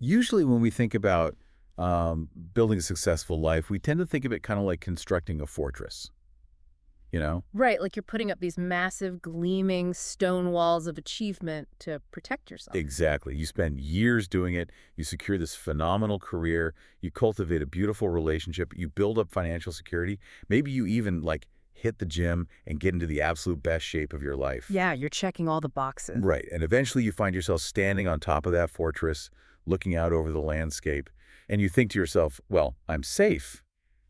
Usually when we think about building a successful life, we tend to think of it kind of like constructing a fortress, you know? Right, like you're putting up these massive, gleaming stone walls of achievement to protect yourself. Exactly. You spend years doing it. You secure this phenomenal career. You cultivate a beautiful relationship. You build up financial security. Maybe you even like hit the gym and get into the absolute best shape of your life. Yeah, you're checking all the boxes. Right. And eventually you find yourself standing on top of that fortress, looking out over the landscape. And you think to yourself, well, I'm safe.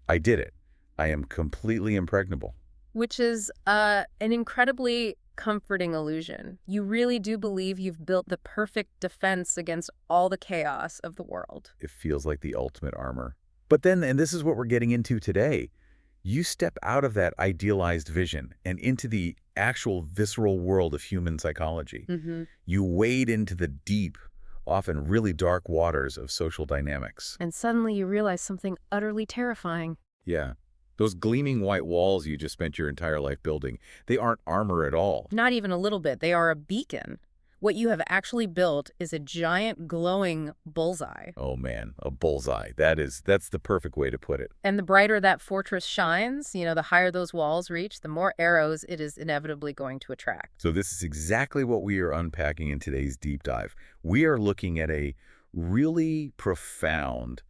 I did it. I am completely impregnable. Which is an incredibly comforting illusion. You really do believe you've built the perfect defense against all the chaos of the world. It feels like the ultimate armor. But then, and this is what we're getting into today, you step out of that idealized vision and into the actual visceral world of human psychology. Mm-hmm. You wade into the deep, often really dark waters of social dynamics. And suddenly you realize something utterly terrifying. Yeah. Those gleaming white walls you just spent your entire life building, they aren't armor at all. Not even a little bit. They are a beacon. What you have actually built is a giant glowing bullseye. Oh man, a bullseye. That's the perfect way to put it. And the brighter that fortress shines, the higher those walls reach, the more arrows it is inevitably going to attract. So this is exactly what we are unpacking in today's deep dive. We are looking at a really profound,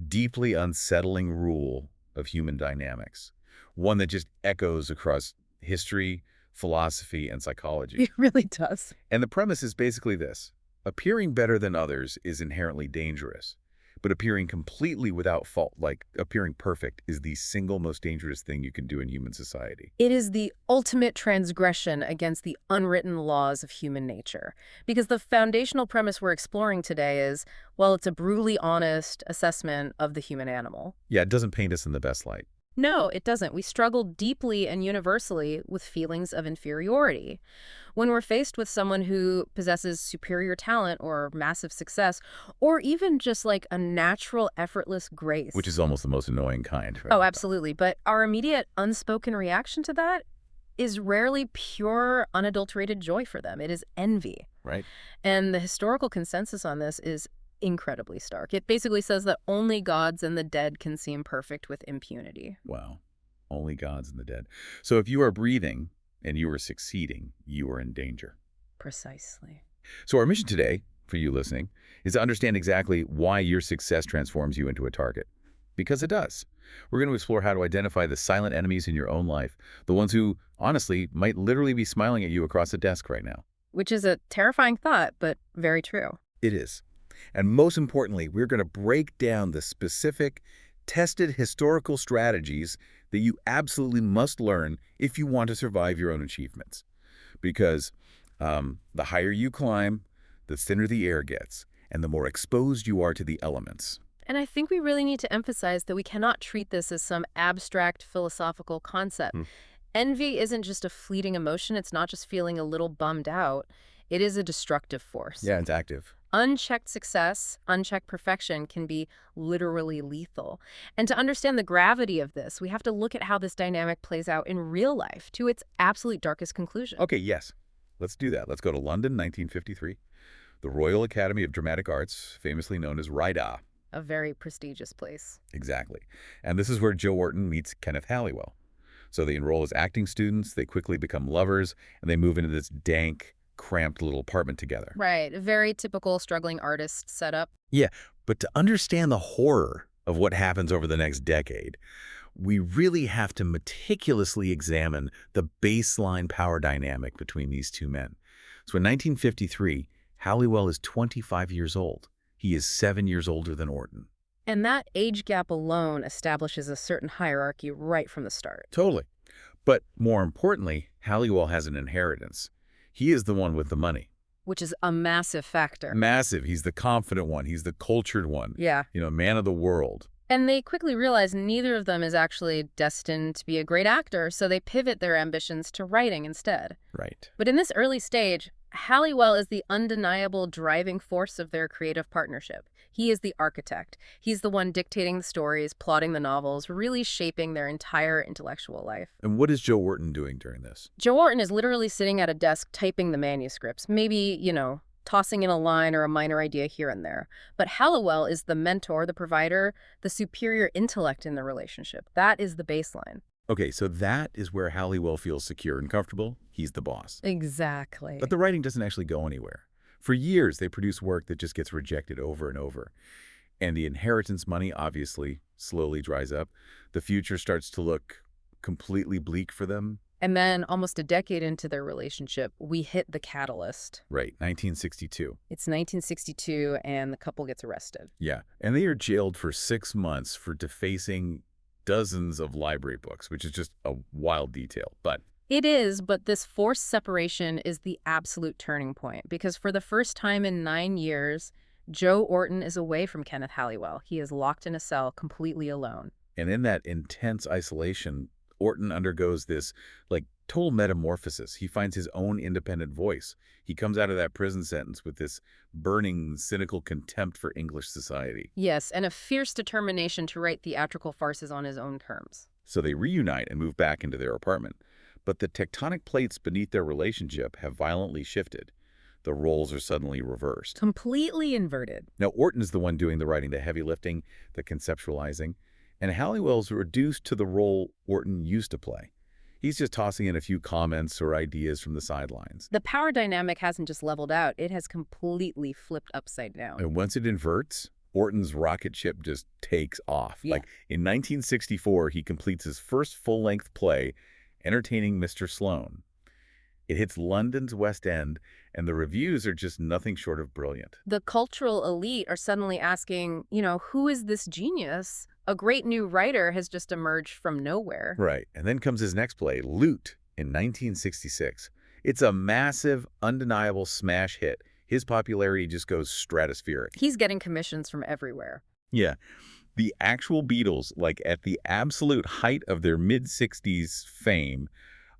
deeply unsettling rule of human dynamics, one that just echoes across history, philosophy, and psychology. It really does. And the premise is basically this. Appearing better than others is inherently dangerous, but appearing completely without fault, like appearing perfect, is the single most dangerous thing you can do in human society. It is the ultimate transgression against the unwritten laws of human nature. Because the foundational premise we're exploring today is, well, it's a brutally honest assessment of the human animal. Yeah, it doesn't paint us in the best light. No, it doesn't. We struggle deeply and universally with feelings of inferiority. When we're faced with someone who possesses superior talent or massive success, or even just like a natural, effortless grace. Which is almost the most annoying kind. Right? Oh, absolutely. But our immediate unspoken reaction to that is rarely pure, unadulterated joy for them. It is envy. Right. And the historical consensus on this is incredibly stark. It basically says that only gods and the dead can seem perfect with impunity. Wow. Only gods and the dead. So if you are breathing and you are succeeding, you are in danger. Precisely. So our mission today, for you listening, is to understand exactly why your success transforms you into a target. Because it does. We're going to explore how to identify the silent enemies in your own life, the ones who, honestly, might literally be smiling at you across the desk right now. Which is a terrifying thought, but very true. It is. And most importantly, we're going to break down the specific, tested historical strategies that you absolutely must learn if you want to survive your own achievements. Because the higher you climb, the thinner the air gets, and the more exposed you are to the elements. And I think we really need to emphasize that we cannot treat this as some abstract philosophical concept. Envy isn't just a fleeting emotion. It's not just feeling a little bummed out. It is a destructive force. Yeah, it's active. Unchecked success, unchecked perfection can be literally lethal. And to understand the gravity of this, we have to look at how this dynamic plays out in real life to its absolute darkest conclusion. Okay, yes. Let's do that. Let's go to London, 1953. The Royal Academy of Dramatic Arts, famously known as RIDA. A very prestigious place. Exactly. And this is where Joe Orton meets Kenneth Halliwell. So they enroll as acting students, they quickly become lovers, and they move into this dank, cramped little apartment together. Right. A very typical struggling artist setup. Yeah, but to understand the horror of what happens over the next decade, we really have to meticulously examine the baseline power dynamic between these two men. So in 1953, Halliwell is 25 years old. He is 7 years older than Orton. And that age gap alone establishes a certain hierarchy right from the start. Totally. But more importantly, Halliwell has an inheritance. He is the one with the money. Which is a massive factor. Massive. He's the confident one. He's the cultured one. Yeah. Man of the world. And they quickly realize neither of them is actually destined to be a great actor, so they pivot their ambitions to writing instead. Right. But in this early stage, Halliwell is the undeniable driving force of their creative partnership. He is the architect. He's the one dictating the stories, plotting the novels, really shaping their entire intellectual life. And what is Joe Orton doing during this? Joe Orton is literally sitting at a desk typing the manuscripts, maybe, tossing in a line or a minor idea here and there. But Halliwell is the mentor, the provider, the superior intellect in the relationship. That is the baseline. Okay, so that is where Halliwell feels secure and comfortable. He's the boss. Exactly. But the writing doesn't actually go anywhere. For years, they produce work that just gets rejected over and over. And the inheritance money obviously slowly dries up. The future starts to look completely bleak for them. And then almost a decade into their relationship, we hit the catalyst. Right, 1962. It's 1962, and the couple gets arrested. Yeah, and they are jailed for 6 months for defacing dozens of library books, which is just a wild detail. But It is, but this forced separation is the absolute turning point, because for the first time in 9 years, Joe Orton is away from Kenneth Halliwell. He is locked in a cell completely alone. and in that intense isolation, Orton undergoes this total metamorphosis. He finds his own independent voice. He comes out of that prison sentence with this burning, cynical contempt for English society. Yes, and a fierce determination to write theatrical farces on his own terms. So they reunite and move back into their apartment. But the tectonic plates beneath their relationship have violently shifted. The roles are suddenly reversed. Completely inverted. Now, Orton is the one doing the writing, the heavy lifting, the conceptualizing, and Halliwell's reduced to the role Orton used to play. He's just tossing in a few comments or ideas from the sidelines. The power dynamic hasn't just leveled out, it has completely flipped upside down. And once it inverts, Orton's rocket ship just takes off. Yeah. In 1964, he completes his first full-length play, Entertaining Mr. Sloane. It hits London's West End, and the reviews are just nothing short of brilliant. The cultural elite are suddenly asking, who is this genius? A great new writer has just emerged from nowhere. Right. And then comes his next play, Loot, in 1966. It's a massive, undeniable smash hit. His popularity just goes stratospheric. He's getting commissions from everywhere. Yeah. The actual Beatles, at the absolute height of their mid-60s fame,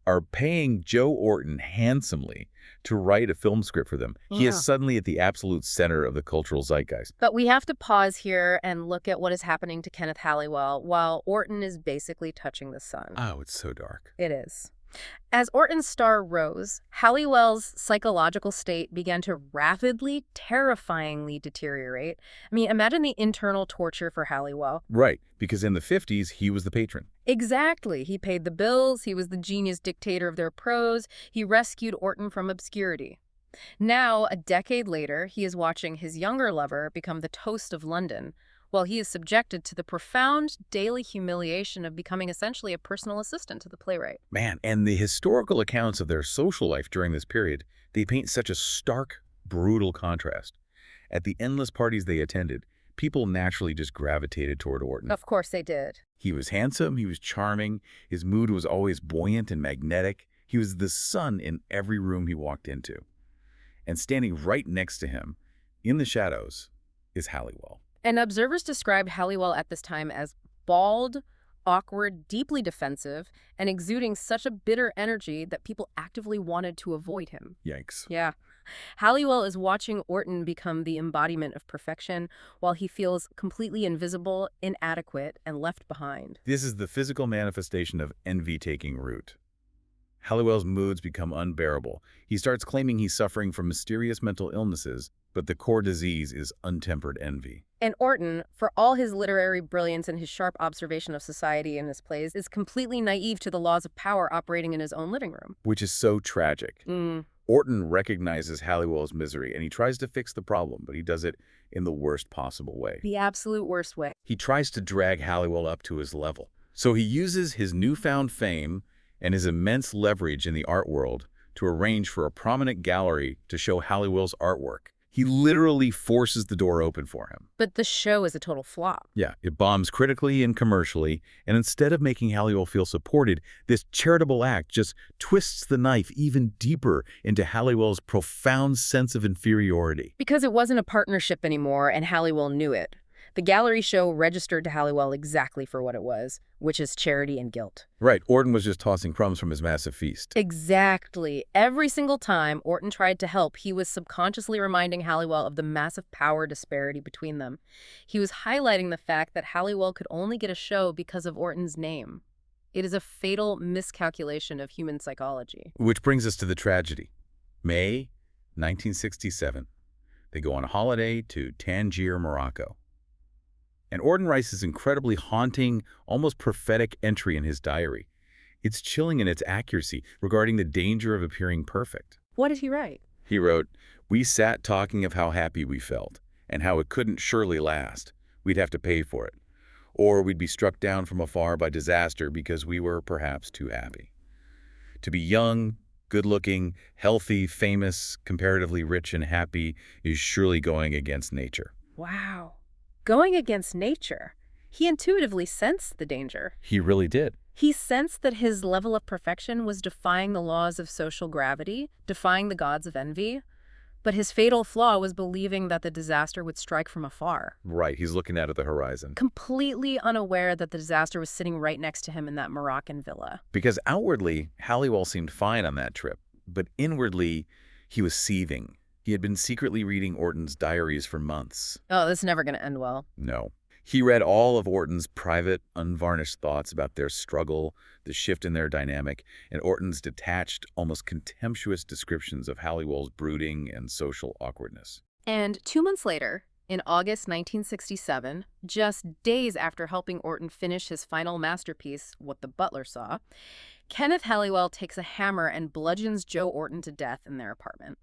are paying Joe Orton handsomely to write a film script for them. He Yeah. is suddenly at the absolute center of the cultural zeitgeist. But we have to pause here and look at what is happening to Kenneth Halliwell while Orton is basically touching the sun. Oh, it's so dark. It is. As Orton's star rose, Halliwell's psychological state began to rapidly, terrifyingly deteriorate. I mean, imagine the internal torture for Halliwell. Right, because in the 50s, he was the patron. Exactly. He paid the bills, he was the genius dictator of their prose, he rescued Orton from obscurity. Now, a decade later, he is watching his younger lover become the toast of London, while he is subjected to the profound daily humiliation of becoming essentially a personal assistant to the playwright. Man, and the historical accounts of their social life during this period, they paint such a stark, brutal contrast. At the endless parties they attended, people naturally just gravitated toward Orton. Of course they did. He was handsome, he was charming, his mood was always buoyant and magnetic. He was the sun in every room he walked into. And standing right next to him, in the shadows, is Halliwell. And observers described Halliwell at this time as bald, awkward, deeply defensive, and exuding such a bitter energy that people actively wanted to avoid him. Yikes. Yeah. Halliwell is watching Orton become the embodiment of perfection while he feels completely invisible, inadequate, and left behind. This is the physical manifestation of envy taking root. Halliwell's moods become unbearable. He starts claiming he's suffering from mysterious mental illnesses, but the core disease is untempered envy. And Orton, for all his literary brilliance and his sharp observation of society in his plays, is completely naive to the laws of power operating in his own living room. Which is so tragic. Orton recognizes Halliwell's misery, and he tries to fix the problem, but he does it in the worst possible way. The absolute worst way. He tries to drag Halliwell up to his level. So he uses his newfound fame and his immense leverage in the art world to arrange for a prominent gallery to show Halliwell's artwork. He literally forces the door open for him. But the show is a total flop. Yeah, it bombs critically and commercially, and instead of making Halliwell feel supported, this charitable act just twists the knife even deeper into Halliwell's profound sense of inferiority. Because it wasn't a partnership anymore, and Halliwell knew it. The gallery show registered to Halliwell exactly for what it was, which is charity and guilt. Right, Orton was just tossing crumbs from his massive feast. Exactly. Every single time Orton tried to help, he was subconsciously reminding Halliwell of the massive power disparity between them. He was highlighting the fact that Halliwell could only get a show because of Orton's name. It is a fatal miscalculation of human psychology. Which brings us to the tragedy. May 1967. They go on a holiday to Tangier, Morocco. And Orton writes this incredibly haunting, almost prophetic entry in his diary. It's chilling in its accuracy regarding the danger of appearing perfect. What did he write? He wrote, "We sat talking of how happy we felt, and how it couldn't surely last. We'd have to pay for it. Or we'd be struck down from afar by disaster because we were perhaps too happy. To be young, good-looking, healthy, famous, comparatively rich and happy is surely going against nature." Wow. Going against nature. He intuitively sensed the danger. He really did. He sensed that his level of perfection was defying the laws of social gravity, defying the gods of envy. But his fatal flaw was believing that the disaster would strike from afar. Right, he's looking out at the horizon. Completely unaware that the disaster was sitting right next to him in that Moroccan villa. Because outwardly, Halliwell seemed fine on that trip, but inwardly, he was seething. He had been secretly reading Orton's diaries for months. Oh, this is never going to end well. No. He read all of Orton's private, unvarnished thoughts about their struggle, the shift in their dynamic, and Orton's detached, almost contemptuous descriptions of Halliwell's brooding and social awkwardness. And 2 months later, in August 1967, just days after helping Orton finish his final masterpiece, What the Butler Saw, Kenneth Halliwell takes a hammer and bludgeons Joe Orton to death in their apartment.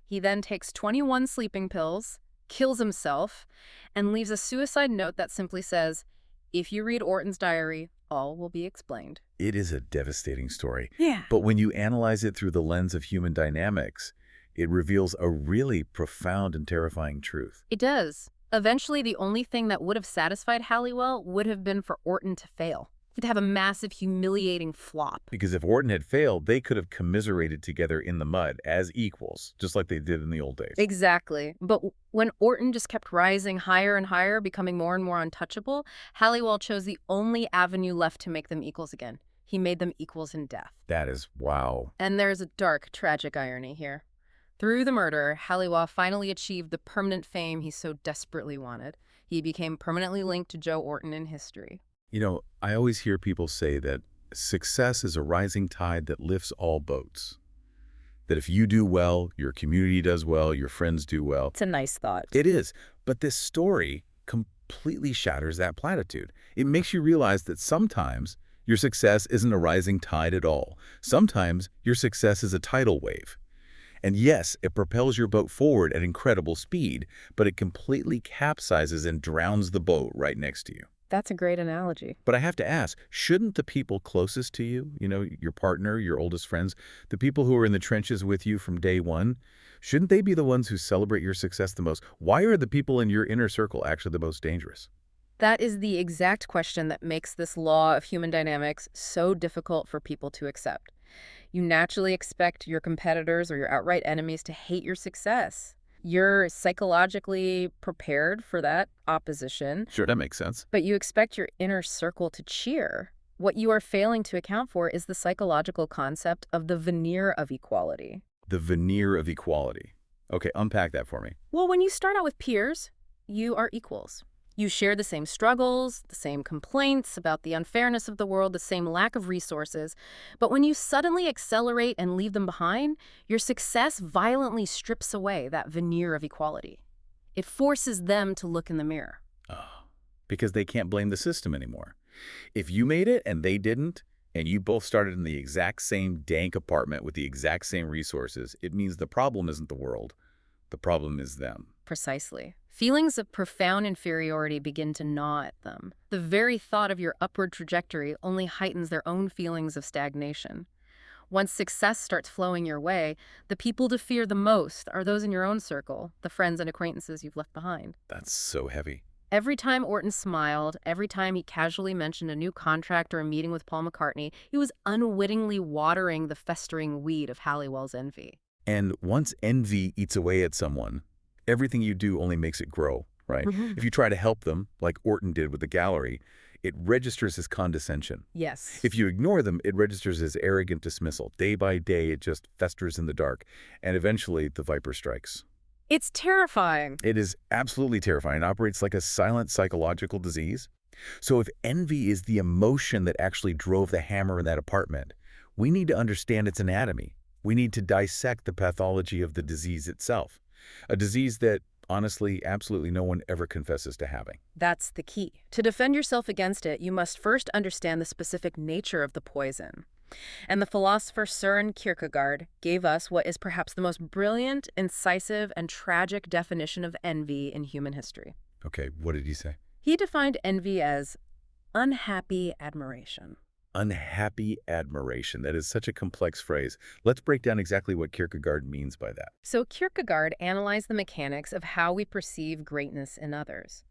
He then takes 21 sleeping pills, kills himself, and leaves a suicide note that simply says, "If you read Orton's diary, all will be explained." It is a devastating story. Yeah. But when you analyze it through the lens of human dynamics, it reveals a really profound and terrifying truth. It does. Eventually, the only thing that would have satisfied Halliwell would have been for Orton to fail. He'd have a massive, humiliating flop. Because if Orton had failed, they could have commiserated together in the mud as equals, just like they did in the old days. Exactly. But when Orton just kept rising higher and higher, becoming more and more untouchable, Halliwell chose the only avenue left to make them equals again. He made them equals in death. That is, wow. And there's a dark, tragic irony here. Through the murder, Halliwell finally achieved the permanent fame he so desperately wanted. He became permanently linked to Joe Orton in history. You know, I always hear people say that success is a rising tide that lifts all boats. That if you do well, your community does well, your friends do well. It's a nice thought. It is. But this story completely shatters that platitude. It makes you realize that sometimes your success isn't a rising tide at all. Sometimes your success is a tidal wave. And yes, it propels your boat forward at incredible speed, but it completely capsizes and drowns the boat right next to you. That's a great analogy. But I have to ask, shouldn't the people closest to you, your partner, your oldest friends, the people who are in the trenches with you from day one, shouldn't they be the ones who celebrate your success the most? Why are the people in your inner circle actually the most dangerous? That is the exact question that makes this law of human dynamics so difficult for people to accept. You naturally expect your competitors or your outright enemies to hate your success. You're psychologically prepared for that opposition. Sure, that makes sense. But you expect your inner circle to cheer. What you are failing to account for is the psychological concept of the veneer of equality. The veneer of equality. Okay, unpack that for me. Well, when you start out with peers, you are equals. You share the same struggles, the same complaints about the unfairness of the world, the same lack of resources. But when you suddenly accelerate and leave them behind, your success violently strips away that veneer of equality. It forces them to look in the mirror. Oh, because they can't blame the system anymore. If you made it and they didn't, and you both started in the exact same dank apartment with the exact same resources, it means the problem isn't the world. The problem is them. Precisely. Feelings of profound inferiority begin to gnaw at them. The very thought of your upward trajectory only heightens their own feelings of stagnation. Once success starts flowing your way, the people to fear the most are those in your own circle, the friends and acquaintances you've left behind. That's so heavy. Every time Orton smiled, every time he casually mentioned a new contract or a meeting with Paul McCartney, he was unwittingly watering the festering weed of Halliwell's envy. And once envy eats away at someone, everything you do only makes it grow, right? If you try to help them, like Orton did with the gallery, it registers as condescension. Yes. If you ignore them, it registers as arrogant dismissal. Day by day, it just festers in the dark, and eventually the viper strikes. It's terrifying. It is absolutely terrifying. It operates like a silent psychological disease. So if envy is the emotion that actually drove the hammer in that apartment, we need to understand its anatomy. We need to dissect the pathology of the disease itself. A disease that, honestly, absolutely no one ever confesses to having. That's the key. To defend yourself against it, you must first understand the specific nature of the poison. And the philosopher Søren Kierkegaard gave us what is perhaps the most brilliant, incisive, and tragic definition of envy in human history. Okay, what did he say? He defined envy as unhappy admiration. Unhappy admiration. That is such a complex phrase. Let's break down exactly what Kierkegaard means by that. So Kierkegaard analyzed the mechanics of how we perceive greatness in others.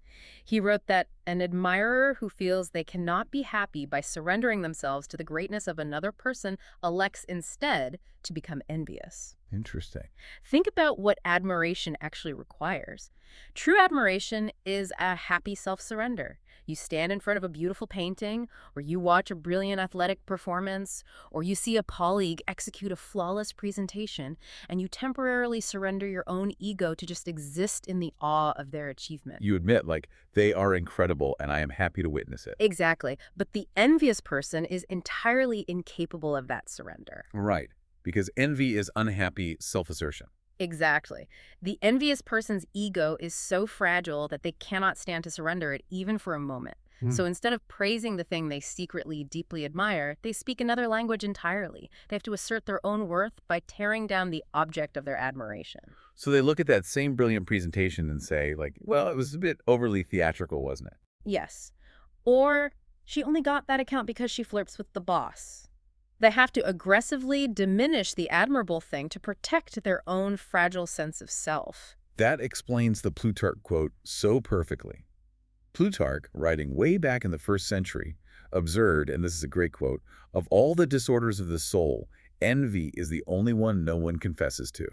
He wrote that an admirer who feels they cannot be happy by surrendering themselves to the greatness of another person elects instead to become envious. Interesting. Think about what admiration actually requires. True admiration is a happy self-surrender. You stand in front of a beautiful painting, or you watch a brilliant athletic performance, or you see a colleague execute a flawless presentation, and you temporarily surrender your own ego to just exist in the awe of their achievement. You admit, like, they are incredible, and I am happy to witness it. Exactly. But the envious person is entirely incapable of that surrender. Right, because envy is unhappy self-assertion. Exactly. The envious person's ego is so fragile that they cannot stand to surrender it even for a moment. So instead of praising the thing they secretly deeply admire, they speak another language entirely. They have to assert their own worth by tearing down the object of their admiration. So they look at that same brilliant presentation and say, like, well, it was a bit overly theatrical, wasn't it? Yes. Or she only got that account because she flirts with the boss. They have to aggressively diminish the admirable thing to protect their own fragile sense of self. That explains the Plutarch quote so perfectly. Plutarch, writing way back in the 1st century, observed, and this is a great quote, "Of all the disorders of the soul, envy is the only one no one confesses to."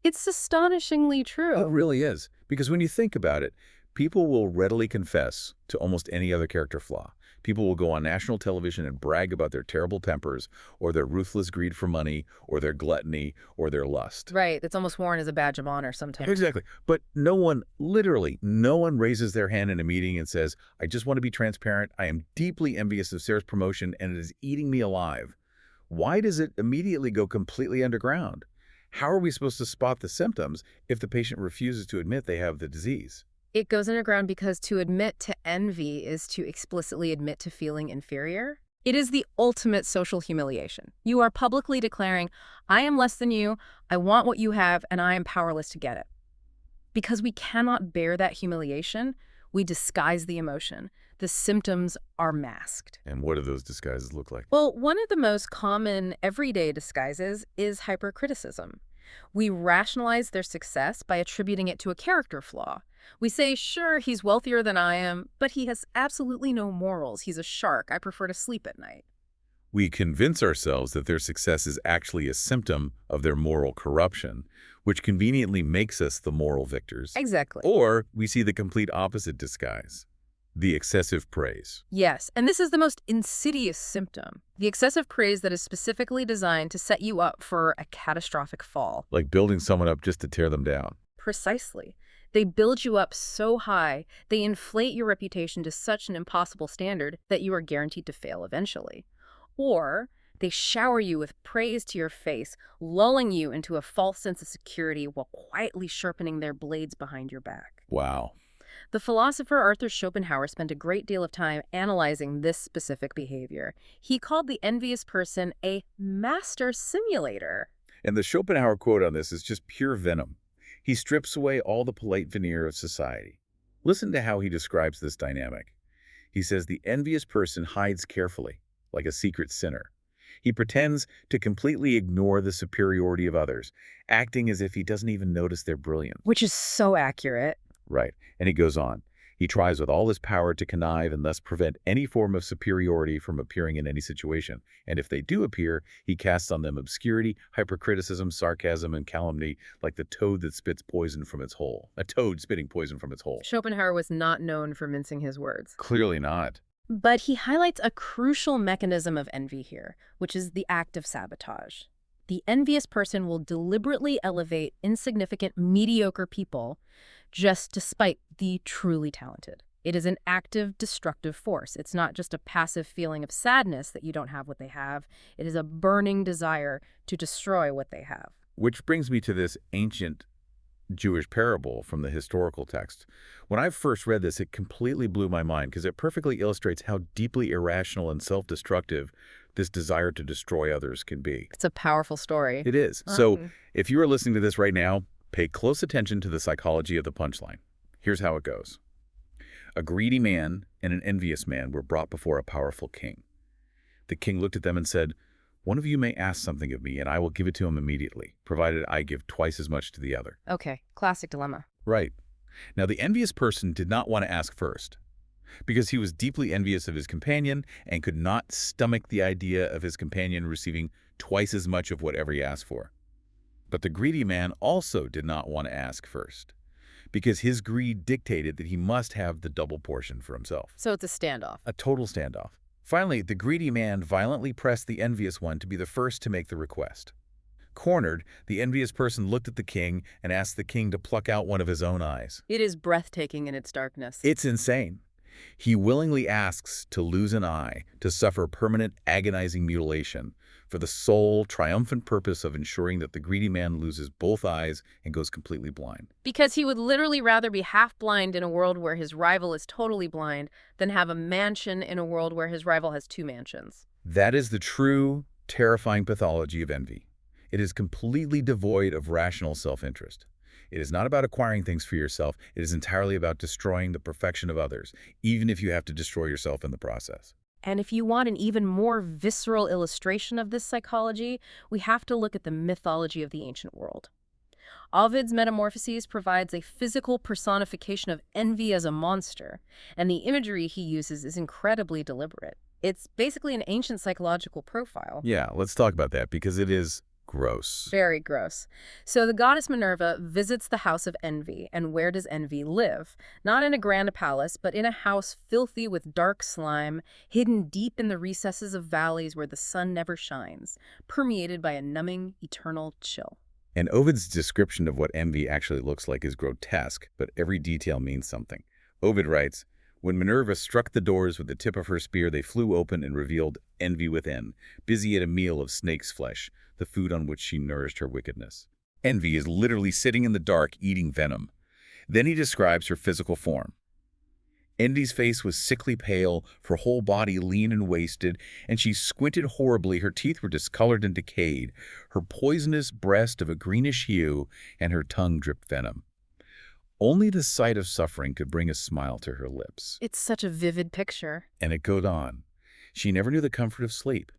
It's astonishingly true. It really is, because when you think about it, people will readily confess to almost any other character flaw. People will go on national television and brag about their terrible tempers, or their ruthless greed for money, or their gluttony, or their lust. Right. It's almost worn as a badge of honor sometimes. Exactly. But no one, literally, no one raises their hand in a meeting and says, I just want to be transparent. I am deeply envious of Sarah's promotion, and it is eating me alive. Why does it immediately go completely underground? How are we supposed to spot the symptoms if the patient refuses to admit they have the disease? It goes underground because to admit to envy is to explicitly admit to feeling inferior. It is the ultimate social humiliation. You are publicly declaring, I am less than you, I want what you have, and I am powerless to get it. Because we cannot bear that humiliation, we disguise the emotion. The symptoms are masked. And what do those disguises look like? Well, one of the most common everyday disguises is hypercriticism. We rationalize their success by attributing it to a character flaw. We say, sure, he's wealthier than I am, but he has absolutely no morals. He's a shark. I prefer to sleep at night. We convince ourselves that their success is actually a symptom of their moral corruption, which conveniently makes us the moral victors. Exactly. Or we see the complete opposite disguise, the excessive praise. Yes, and this is the most insidious symptom. The excessive praise that is specifically designed to set you up for a catastrophic fall. Like building someone up just to tear them down. Precisely. They build you up so high, they inflate your reputation to such an impossible standard that you are guaranteed to fail eventually. Or they shower you with praise to your face, lulling you into a false sense of security while quietly sharpening their blades behind your back. Wow. The philosopher Arthur Schopenhauer spent a great deal of time analyzing this specific behavior. He called the envious person a master simulator. And the Schopenhauer quote on this is just pure venom. He strips away all the polite veneer of society. Listen to how he describes this dynamic. He says the envious person hides carefully, like a secret sinner. He pretends to completely ignore the superiority of others, acting as if he doesn't even notice their brilliance. Which is so accurate. Right. And he goes on. He tries with all his power to connive and thus prevent any form of superiority from appearing in any situation. And if they do appear, he casts on them obscurity, hypercriticism, sarcasm, and calumny, like the toad that spits poison from its hole. A toad spitting poison from its hole. Schopenhauer was not known for mincing his words. Clearly not. But he highlights a crucial mechanism of envy here, which is the act of sabotage. The envious person will deliberately elevate insignificant, mediocre people just to spite the truly talented. It is an active, destructive force. It's not just a passive feeling of sadness that you don't have what they have. It is a burning desire to destroy what they have. Which brings me to this ancient Jewish parable from the historical text. When I first read this, it completely blew my mind because it perfectly illustrates how deeply irrational and self-destructive this desire to destroy others can be. It's a powerful story. It is. So if you are listening to this right now, pay close attention to the psychology of the punchline. Here's how it goes. A greedy man and an envious man were brought before a powerful king. The king looked at them and said, "One of you may ask something of me, and I will give it to him immediately, provided I give twice as much to the other." Okay, classic dilemma. Right. Now, the envious person did not want to ask first, because he was deeply envious of his companion and could not stomach the idea of his companion receiving twice as much of whatever he asked for. But the greedy man also did not want to ask first, because his greed dictated that he must have the double portion for himself. So it's a standoff. A total standoff. Finally, the greedy man violently pressed the envious one to be the first to make the request. Cornered, the envious person looked at the king and asked the king to pluck out one of his own eyes. It is breathtaking in its darkness. It's insane. He willingly asks to lose an eye, to suffer permanent agonizing mutilation, for the sole, triumphant purpose of ensuring that the greedy man loses both eyes and goes completely blind. Because he would literally rather be half blind in a world where his rival is totally blind than have a mansion in a world where his rival has two mansions. That is the true, terrifying pathology of envy. It is completely devoid of rational self-interest. It is not about acquiring things for yourself. It is entirely about destroying the perfection of others, even if you have to destroy yourself in the process. And if you want an even more visceral illustration of this psychology, we have to look at the mythology of the ancient world. Ovid's Metamorphoses provides a physical personification of envy as a monster, and the imagery he uses is incredibly deliberate. It's basically an ancient psychological profile. Yeah, let's talk about that because it is gross. Very gross. So the goddess Minerva visits the house of envy, and where does envy live? Not in a grand palace, but in a house filthy with dark slime, hidden deep in the recesses of valleys where the sun never shines, permeated by a numbing, eternal chill. And Ovid's description of what envy actually looks like is grotesque, but every detail means something. Ovid writes, "When Minerva struck the doors with the tip of her spear, they flew open and revealed envy within, busy at a meal of snake's flesh, the food on which she nourished her wickedness." Envy is literally sitting in the dark eating venom. Then he describes her physical form. Envy's face was sickly pale, her whole body lean and wasted, and she squinted horribly. Her teeth were discolored and decayed, her poisonous breast of a greenish hue, and her tongue dripped venom. Only the sight of suffering could bring a smile to her lips. It's such a vivid picture. And it goes on. She never knew the comfort of sleep.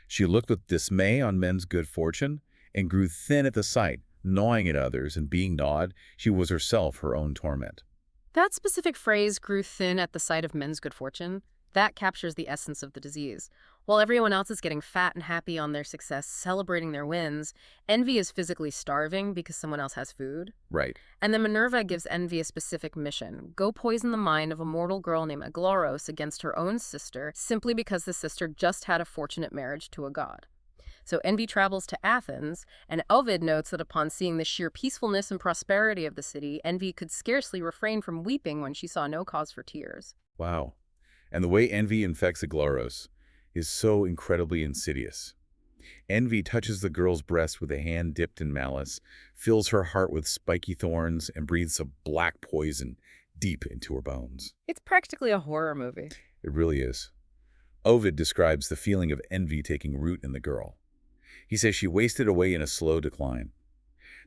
She looked with dismay on men's good fortune and grew thin at the sight, gnawing at others, and being gnawed, she was herself her own torment. That specific phrase, grew thin at the sight of men's good fortune, that captures the essence of the disease. While everyone else is getting fat and happy on their success, celebrating their wins, envy is physically starving because someone else has food. Right. And then Minerva gives envy a specific mission. Go poison the mind of a mortal girl named Aglaros against her own sister, simply because the sister just had a fortunate marriage to a god. So envy travels to Athens, and Ovid notes that upon seeing the sheer peacefulness and prosperity of the city, envy could scarcely refrain from weeping when she saw no cause for tears. Wow. And the way envy infects Aglaros is so incredibly insidious. Envy touches the girl's breast with a hand dipped in malice, fills her heart with spiky thorns, and breathes a black poison deep into her bones. It's practically a horror movie. It really is. Ovid describes the feeling of envy taking root in the girl. He says she wasted away in a slow decline.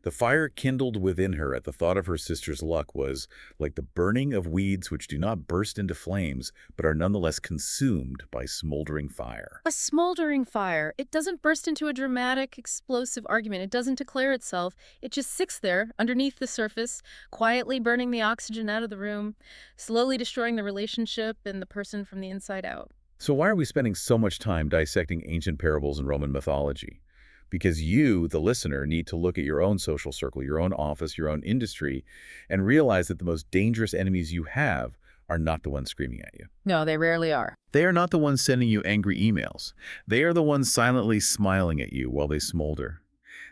The fire kindled within her at the thought of her sister's luck was like the burning of weeds which do not burst into flames, but are nonetheless consumed by smoldering fire. A smoldering fire. It doesn't burst into a dramatic, explosive argument. It doesn't declare itself. It just sits there underneath the surface, quietly burning the oxygen out of the room, slowly destroying the relationship and the person from the inside out. So why are we spending so much time dissecting ancient parables and Roman mythology? Because you, the listener, need to look at your own social circle, your own office, your own industry, and realize that the most dangerous enemies you have are not the ones screaming at you. No, they rarely are. They are not the ones sending you angry emails. They are the ones silently smiling at you while they smolder.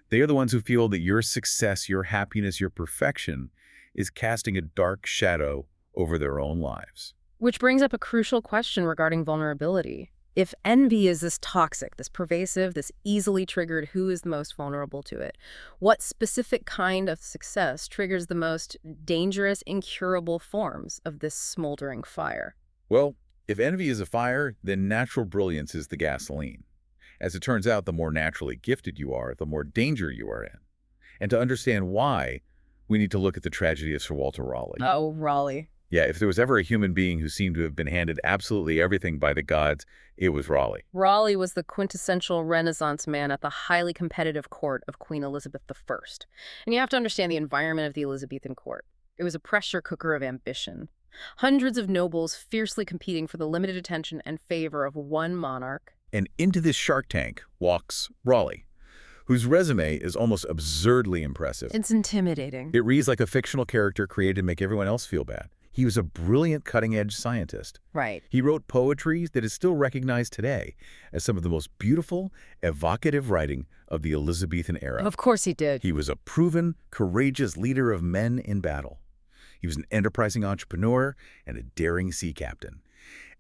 They are the ones who feel that your success, your happiness, your perfection is casting a dark shadow over their own lives. Which brings up a crucial question regarding vulnerability. If envy is this toxic, this pervasive, this easily triggered, who is the most vulnerable to it? What specific kind of success triggers the most dangerous, incurable forms of this smoldering fire? Well, if envy is a fire, then natural brilliance is the gasoline. As it turns out, the more naturally gifted you are, the more danger you are in. And to understand why, we need to look at the tragedy of Sir Walter Raleigh. Oh, Raleigh. Yeah, if there was ever a human being who seemed to have been handed absolutely everything by the gods, it was Raleigh. Raleigh was the quintessential Renaissance man at the highly competitive court of Queen Elizabeth I. And you have to understand the environment of the Elizabethan court. It was a pressure cooker of ambition. Hundreds of nobles fiercely competing for the limited attention and favor of one monarch. And into this shark tank walks Raleigh, whose resume is almost absurdly impressive. It's intimidating. It reads like a fictional character created to make everyone else feel bad. He was a brilliant cutting-edge scientist. Right. He wrote poetry that is still recognized today as some of the most beautiful, evocative writing of the Elizabethan era. Of course he did. He was a proven, courageous leader of men in battle. He was an enterprising entrepreneur and a daring sea captain.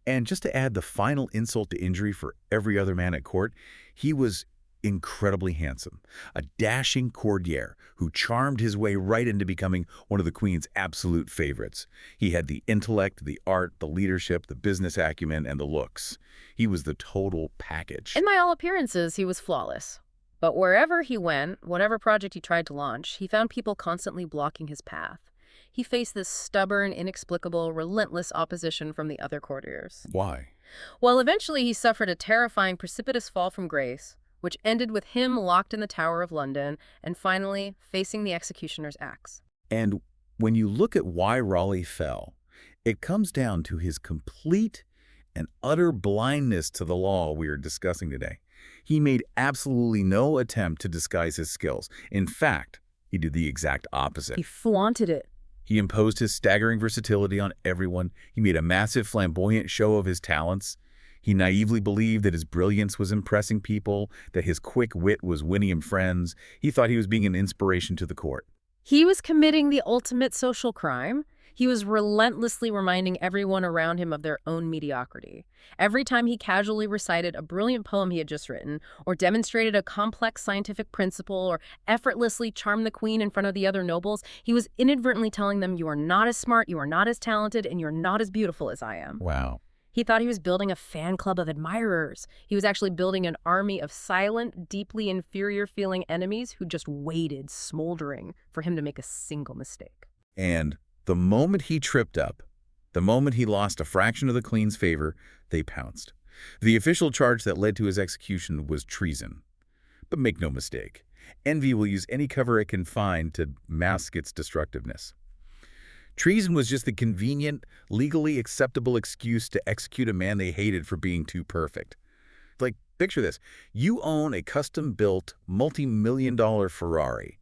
And just to add the final insult to injury for every other man at court, he was incredibly handsome, a dashing courtier who charmed his way right into becoming one of the Queen's absolute favorites. He had the intellect, the art, the leadership, the business acumen, and the looks. He was the total package. In by all appearances, he was flawless. But wherever he went, whatever project he tried to launch, he found people constantly blocking his path. He faced this stubborn, inexplicable, relentless opposition from the other courtiers. Why? Well, eventually he suffered a terrifying, precipitous fall from grace, which ended with him locked in the Tower of London and finally facing the executioner's axe. And when you look at why Raleigh fell, it comes down to his complete and utter blindness to the law we are discussing today. He made absolutely no attempt to disguise his skills. In fact, he did the exact opposite. He flaunted it. He imposed his staggering versatility on everyone. He made a massive flamboyant show of his talents. He naively believed that his brilliance was impressing people, that his quick wit was winning him friends. He thought he was being an inspiration to the court. He was committing the ultimate social crime. He was relentlessly reminding everyone around him of their own mediocrity. Every time he casually recited a brilliant poem he had just written, or demonstrated a complex scientific principle, or effortlessly charmed the Queen in front of the other nobles, he was inadvertently telling them, "You are not as smart, you are not as talented, and you're not as beautiful as I am." Wow. He thought he was building a fan club of admirers. He was actually building an army of silent, deeply inferior-feeling enemies who just waited, smoldering, for him to make a single mistake. And the moment he tripped up, the moment he lost a fraction of the Queen's favor, they pounced. The official charge that led to his execution was treason. But make no mistake, envy will use any cover it can find to mask its destructiveness. Treason was just the convenient, legally acceptable excuse to execute a man they hated for being too perfect. Like, picture this. You own a custom-built, multi-million-dollar Ferrari,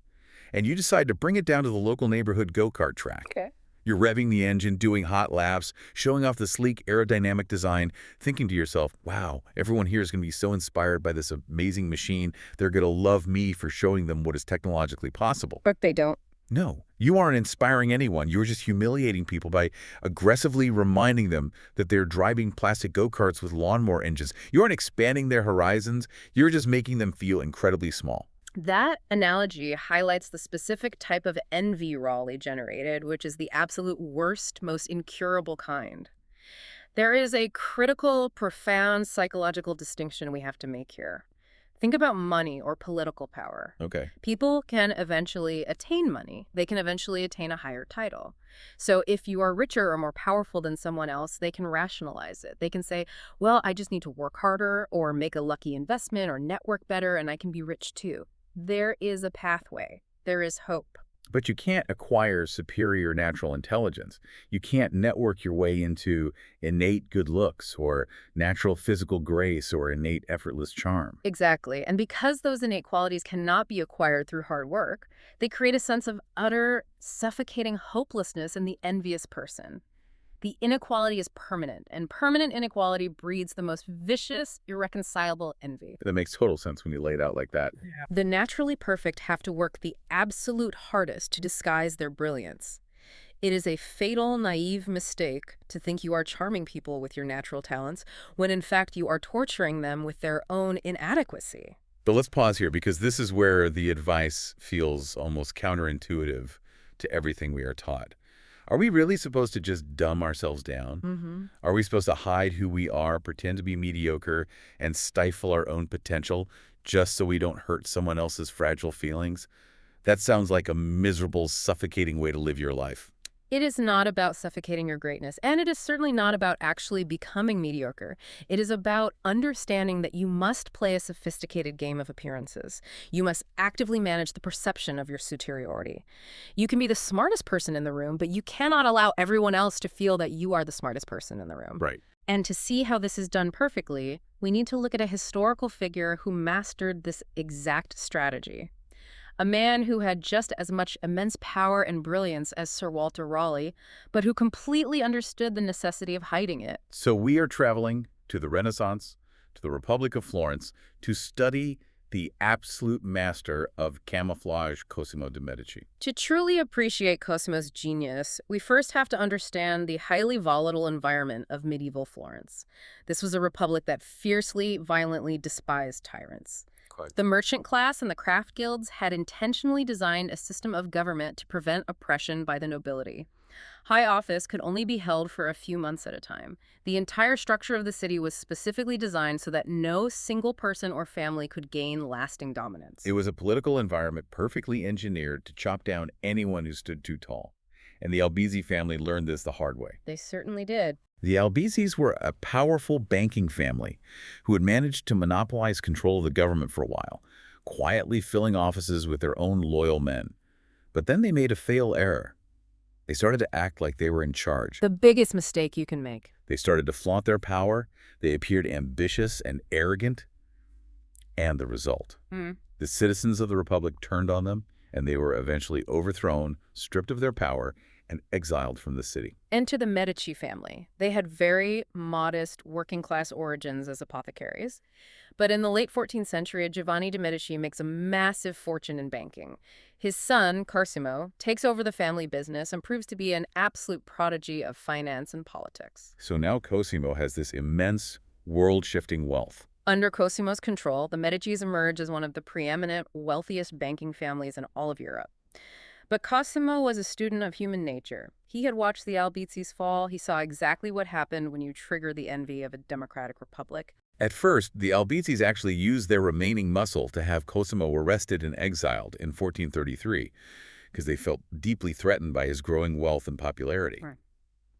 and you decide to bring it down to the local neighborhood go-kart track. Okay. You're revving the engine, doing hot laps, showing off the sleek aerodynamic design, thinking to yourself, wow, everyone here is going to be so inspired by this amazing machine, they're going to love me for showing them what is technologically possible. But they don't. No, you aren't inspiring anyone. You're just humiliating people by aggressively reminding them that they're driving plastic go-karts with lawnmower engines. You aren't expanding their horizons. You're just making them feel incredibly small. That analogy highlights the specific type of envy Raleigh generated, which is the absolute worst, most incurable kind. There is a critical, profound psychological distinction we have to make here. Think about money or political power. Okay. People can eventually attain money. They can eventually attain a higher title. So if you are richer or more powerful than someone else, they can rationalize it. They can say, well, I just need to work harder or make a lucky investment or network better, and I can be rich too. There is a pathway. There is hope. But you can't acquire superior natural intelligence. You can't network your way into innate good looks or natural physical grace or innate effortless charm. Exactly. And because those innate qualities cannot be acquired through hard work, they create a sense of utter, suffocating hopelessness in the envious person. The inequality is permanent, and permanent inequality breeds the most vicious, irreconcilable envy. That makes total sense when you lay it out like that. The naturally perfect have to work the absolute hardest to disguise their brilliance. It is a fatal, naive mistake to think you are charming people with your natural talents, when in fact you are torturing them with their own inadequacy. But let's pause here because this is where the advice feels almost counterintuitive to everything we are taught. Are we really supposed to just dumb ourselves down? Mm-hmm. Are we supposed to hide who we are, pretend to be mediocre, and stifle our own potential just so we don't hurt someone else's fragile feelings? That sounds like a miserable, suffocating way to live your life. It is not about suffocating your greatness, and it is certainly not about actually becoming mediocre. It is about understanding that you must play a sophisticated game of appearances. You must actively manage the perception of your superiority. You can be the smartest person in the room, but you cannot allow everyone else to feel that you are the smartest person in the room. Right. And to see how this is done perfectly, we need to look at a historical figure who mastered this exact strategy. A man who had just as much immense power and brilliance as Sir Walter Raleigh, but who completely understood the necessity of hiding it. So we are traveling to the Renaissance, to the Republic of Florence, to study the absolute master of camouflage, Cosimo de' Medici. To truly appreciate Cosimo's genius, we first have to understand the highly volatile environment of medieval Florence. This was a republic that fiercely, violently despised tyrants. The merchant class and the craft guilds had intentionally designed a system of government to prevent oppression by the nobility. High office could only be held for a few months at a time. The entire structure of the city was specifically designed so that no single person or family could gain lasting dominance. It was a political environment perfectly engineered to chop down anyone who stood too tall. And the Albizzi family learned this the hard way. They certainly did. The Albizzis were a powerful banking family who had managed to monopolize control of the government for a while, quietly filling offices with their own loyal men. But then they made a fatal error. They started to act like they were in charge. The biggest mistake you can make. They started to flaunt their power. They appeared ambitious and arrogant. And the result. The citizens of the Republic turned on them, and they were eventually overthrown, stripped of their power, and exiled from the city. Enter the Medici family. They had very modest working-class origins as apothecaries. But in the late 14th century, Giovanni de' Medici makes a massive fortune in banking. His son, Cosimo, takes over the family business and proves to be an absolute prodigy of finance and politics. So now Cosimo has this immense, world-shifting wealth. Under Cosimo's control, the Medicis emerge as one of the preeminent, wealthiest banking families in all of Europe. But Cosimo was a student of human nature. He had watched the Albizzis fall. He saw exactly what happened when you trigger the envy of a democratic republic. At first, the Albizzis actually used their remaining muscle to have Cosimo arrested and exiled in 1433 because they felt deeply threatened by his growing wealth and popularity. Right.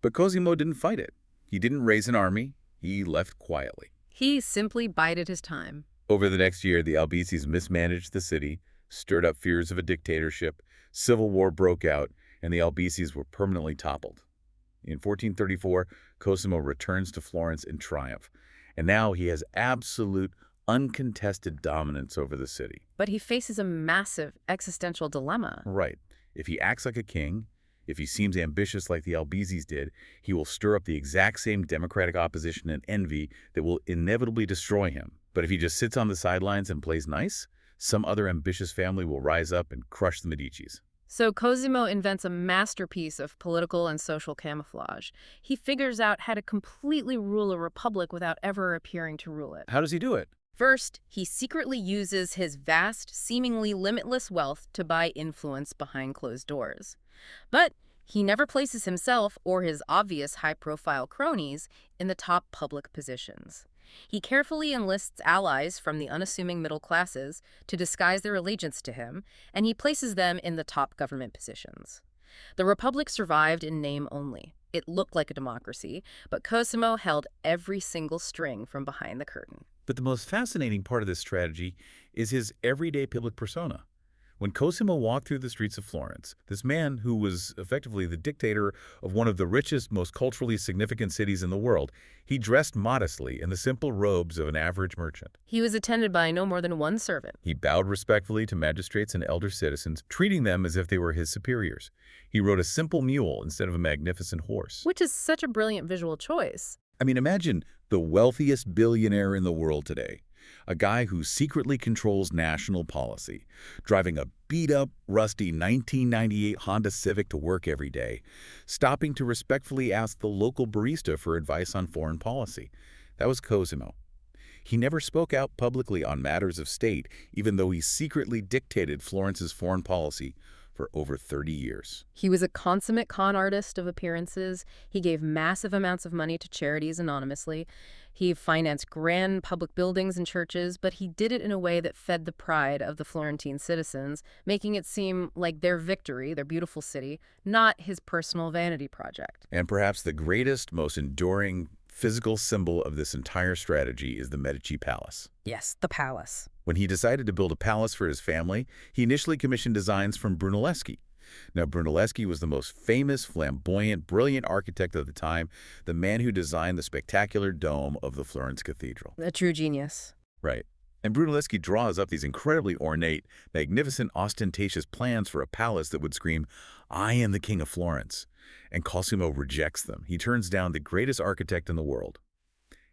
But Cosimo didn't fight it. He didn't raise an army. He left quietly. He simply bided his time. Over the next year, the Albizzis mismanaged the city, stirred up fears of a dictatorship, civil war broke out, and the Albizzis were permanently toppled. In 1434, Cosimo returns to Florence in triumph, and now he has absolute, uncontested dominance over the city. But he faces a massive existential dilemma. Right. If he acts like a king, if he seems ambitious like the Albizzis did, he will stir up the exact same democratic opposition and envy that will inevitably destroy him. But if he just sits on the sidelines and plays nice, some other ambitious family will rise up and crush the Medicis. So Cosimo invents a masterpiece of political and social camouflage. He figures out how to completely rule a republic without ever appearing to rule it. How does he do it? First, he secretly uses his vast, seemingly limitless wealth to buy influence behind closed doors. But he never places himself or his obvious high-profile cronies in the top public positions. He carefully enlists allies from the unassuming middle classes to disguise their allegiance to him, and he places them in the top government positions. The Republic survived in name only. It looked like a democracy, but Cosimo held every single string from behind the curtain. But the most fascinating part of this strategy is his everyday public persona. When Cosimo walked through the streets of Florence, this man who was effectively the dictator of one of the richest, most culturally significant cities in the world, he dressed modestly in the simple robes of an average merchant. He was attended by no more than one servant. He bowed respectfully to magistrates and elder citizens, treating them as if they were his superiors. He rode a simple mule instead of a magnificent horse. Which is such a brilliant visual choice. I mean, imagine the wealthiest billionaire in the world today, A guy who secretly controls national policy, driving a beat-up, rusty 1998 Honda Civic to work every day, stopping to respectfully ask the local barista for advice on foreign policy. That was Cosimo. He never spoke out publicly on matters of state, even though he secretly dictated Florence's foreign policy for over 30 years. He was a consummate con artist of appearances. He gave massive amounts of money to charities anonymously. He financed grand public buildings and churches, but he did it in a way that fed the pride of the Florentine citizens, making it seem like their victory, their beautiful city, not his personal vanity project. And perhaps the greatest, most enduring physical symbol of this entire strategy is the Medici Palace. Yes, the palace. When he decided to build a palace for his family, he initially commissioned designs from Brunelleschi. Now, Brunelleschi was the most famous, flamboyant, brilliant architect of the time, the man who designed the spectacular dome of the Florence Cathedral. A true genius. Right. And Brunelleschi draws up these incredibly ornate, magnificent, ostentatious plans for a palace that would scream, "I am the King of Florence." And Cosimo rejects them. He turns down the greatest architect in the world.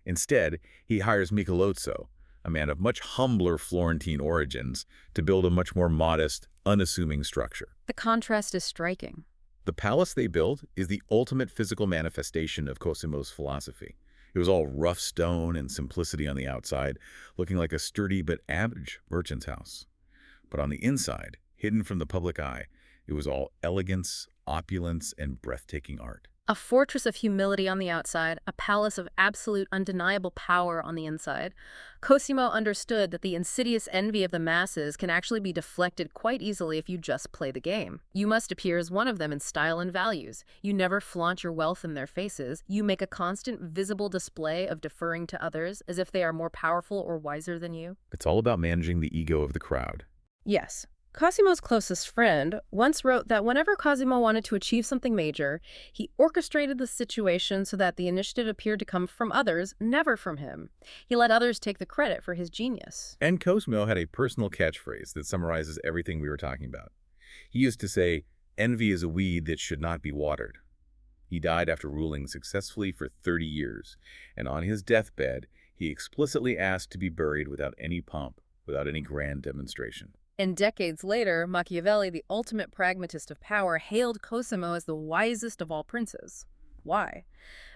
Instead, he hires Michelozzo, a man of much humbler Florentine origins, to build a much more modest, unassuming structure. The contrast is striking. The palace they built is the ultimate physical manifestation of Cosimo's philosophy. It was all rough stone and simplicity on the outside, looking like a sturdy but average merchant's house. But on the inside, hidden from the public eye, it was all elegance, opulence, and breathtaking art. A fortress of humility on the outside, a palace of absolute undeniable power on the inside. Cosimo understood that the insidious envy of the masses can actually be deflected quite easily if you just play the game. You must appear as one of them in style and values. You never flaunt your wealth in their faces. You make a constant visible display of deferring to others as if they are more powerful or wiser than you. It's all about managing the ego of the crowd. Yes. Cosimo's closest friend once wrote that whenever Cosimo wanted to achieve something major, he orchestrated the situation so that the initiative appeared to come from others, never from him. He let others take the credit for his genius. And Cosimo had a personal catchphrase that summarizes everything we were talking about. He used to say, "Envy is a weed that should not be watered." He died after ruling successfully for 30 years, and on his deathbed, he explicitly asked to be buried without any pomp, without any grand demonstration. And decades later, Machiavelli, the ultimate pragmatist of power, hailed Cosimo as the wisest of all princes. Why?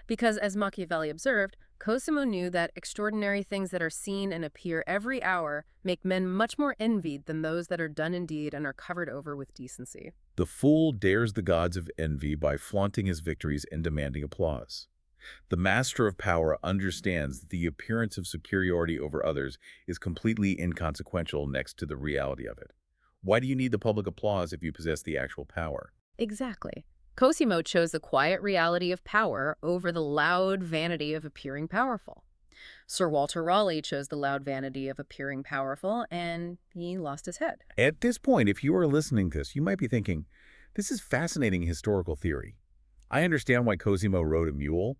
Because, as Machiavelli observed, Cosimo knew that extraordinary things that are seen and appear every hour make men much more envied than those that are done indeed and are covered over with decency. The fool dares the gods of envy by flaunting his victories and demanding applause. The master of power understands that the appearance of superiority over others is completely inconsequential next to the reality of it. Why do you need the public applause if you possess the actual power? Exactly. Cosimo chose the quiet reality of power over the loud vanity of appearing powerful. Sir Walter Raleigh chose the loud vanity of appearing powerful, and he lost his head. At this point, if you are listening to this, you might be thinking, this is fascinating historical theory. I understand why Cosimo rode a mule,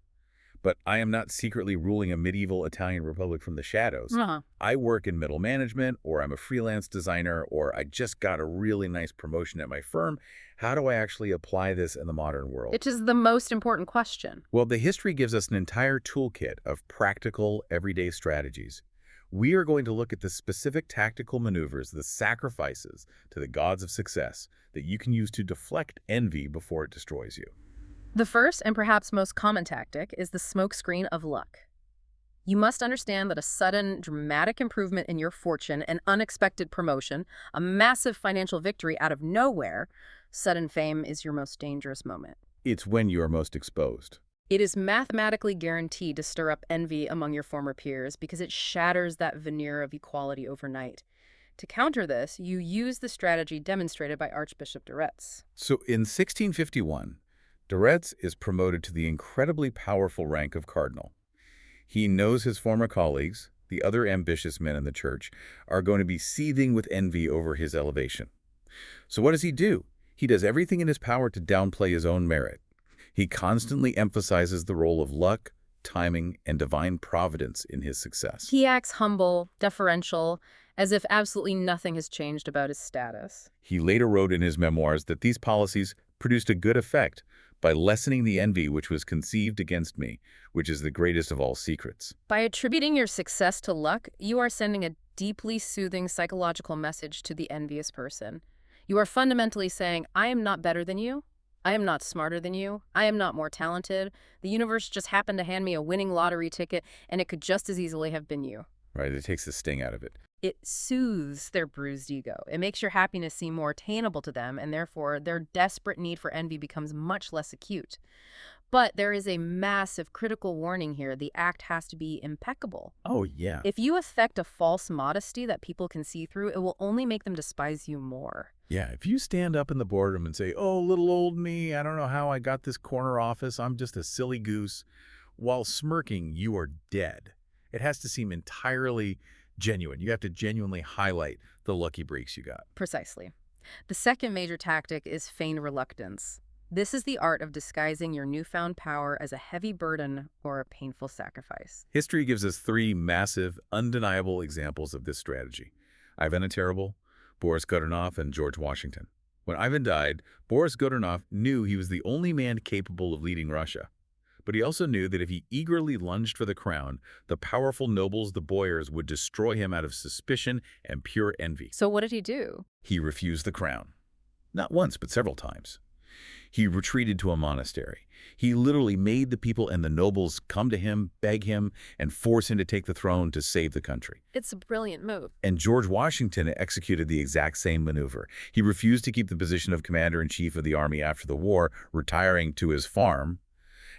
but I am not secretly ruling a medieval Italian republic from the shadows. I work in middle management, or I'm a freelance designer, or I just got a really nice promotion at my firm. How do I actually apply this in the modern world? Which is the most important question. Well, the history gives us an entire toolkit of practical, everyday strategies. We are going to look at the specific tactical maneuvers, the sacrifices to the gods of success that you can use to deflect envy before it destroys you. The first and perhaps most common tactic is the smokescreen of luck. You must understand that a sudden, dramatic improvement in your fortune, an unexpected promotion, a massive financial victory out of nowhere, sudden fame is your most dangerous moment. It's when you are most exposed. It is mathematically guaranteed to stir up envy among your former peers because it shatters that veneer of equality overnight. To counter this, you use the strategy demonstrated by Archbishop de Retz. So in 1651, de Retz is promoted to the incredibly powerful rank of cardinal. He knows his former colleagues, the other ambitious men in the church, are going to be seething with envy over his elevation. So what does he do? He does everything in his power to downplay his own merit. He constantly emphasizes the role of luck, timing, and divine providence in his success. He acts humble, deferential, as if absolutely nothing has changed about his status. He later wrote in his memoirs that these policies produced a good effect, by lessening the envy which was conceived against me, which is the greatest of all secrets. By attributing your success to luck, you are sending a deeply soothing psychological message to the envious person. You are fundamentally saying, I am not better than you. I am not smarter than you. I am not more talented. The universe just happened to hand me a winning lottery ticket, and it could just as easily have been you. Right? It takes the sting out of it. It soothes their bruised ego. It makes your happiness seem more attainable to them, and therefore their desperate need for envy becomes much less acute. But there is a massive critical warning here. The act has to be impeccable. Oh, yeah. If you affect a false modesty that people can see through, it will only make them despise you more. Yeah, if you stand up in the boardroom and say, oh, little old me, I don't know how I got this corner office, I'm just a silly goose, while smirking, you are dead. It has to seem entirely genuine. You have to genuinely highlight the lucky breaks you got. Precisely. The second major tactic is feigned reluctance. This is the art of disguising your newfound power as a heavy burden or a painful sacrifice. History gives us three massive, undeniable examples of this strategy. Ivan the Terrible, Boris Godunov, and George Washington. When Ivan died, Boris Godunov knew he was the only man capable of leading Russia. But he also knew that if he eagerly lunged for the crown, the powerful nobles, the boyars, would destroy him out of suspicion and pure envy. So what did he do? He refused the crown. Not once, but several times. He retreated to a monastery. He literally made the people and the nobles come to him, beg him, and force him to take the throne to save the country. It's a brilliant move. And George Washington executed the exact same maneuver. He refused to keep the position of commander-in-chief of the army after the war, retiring to his farm.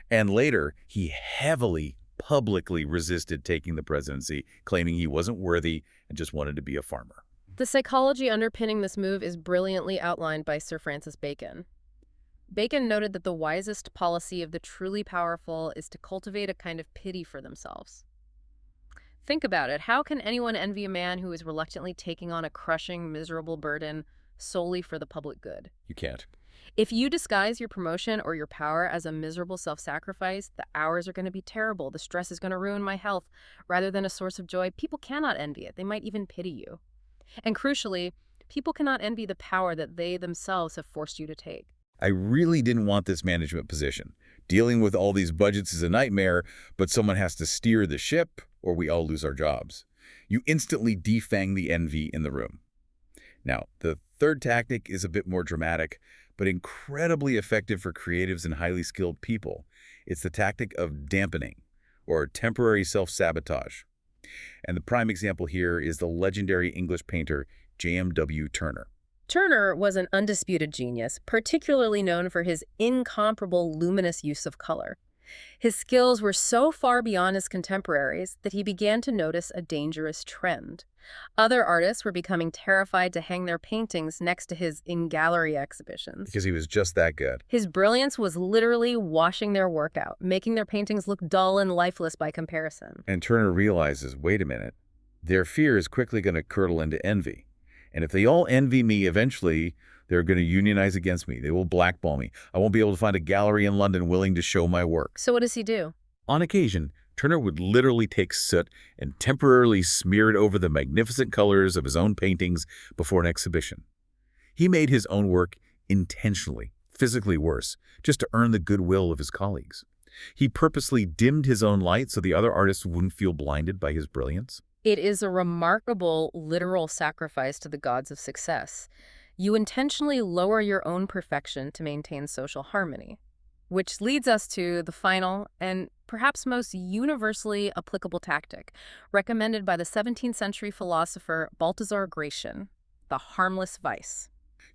And later, he heavily, publicly resisted taking the presidency, claiming he wasn't worthy and just wanted to be a farmer. The psychology underpinning this move is brilliantly outlined by Sir Francis Bacon. Bacon noted that the wisest policy of the truly powerful is to cultivate a kind of pity for themselves. Think about it. How can anyone envy a man who is reluctantly taking on a crushing, miserable burden solely for the public good? You can't. If you disguise your promotion or your power as a miserable self-sacrifice, the hours are going to be terrible. The stress is going to ruin my health. Rather than a source of joy, people cannot envy it. They might even pity you. And crucially, people cannot envy the power that they themselves have forced you to take. I really didn't want this management position. Dealing with all these budgets is a nightmare, but someone has to steer the ship or we all lose our jobs. You instantly defang the envy in the room. Now, the third tactic is a bit more dramatic, but incredibly effective for creatives and highly skilled people. It's the tactic of dampening, or temporary self-sabotage. And the prime example here is the legendary English painter J.M.W. Turner. Turner was an undisputed genius, particularly known for his incomparable luminous use of color. His skills were so far beyond his contemporaries that he began to notice a dangerous trend. Other artists were becoming terrified to hang their paintings next to his in-gallery exhibitions. Because he was just that good. His brilliance was literally washing their work out, making their paintings look dull and lifeless by comparison. And Turner realizes, wait a minute, their fear is quickly going to curdle into envy. And if they all envy me eventually, they're going to unionize against me. They will blackball me. I won't be able to find a gallery in London willing to show my work. So what does he do? On occasion, Turner would literally take soot and temporarily smear it over the magnificent colors of his own paintings before an exhibition. He made his own work intentionally, physically worse, just to earn the goodwill of his colleagues. He purposely dimmed his own light so the other artists wouldn't feel blinded by his brilliance. It is a remarkable literal sacrifice to the gods of success. You intentionally lower your own perfection to maintain social harmony. Which leads us to the final and perhaps most universally applicable tactic, recommended by the 17th century philosopher Balthazar Gracian, the harmless vice.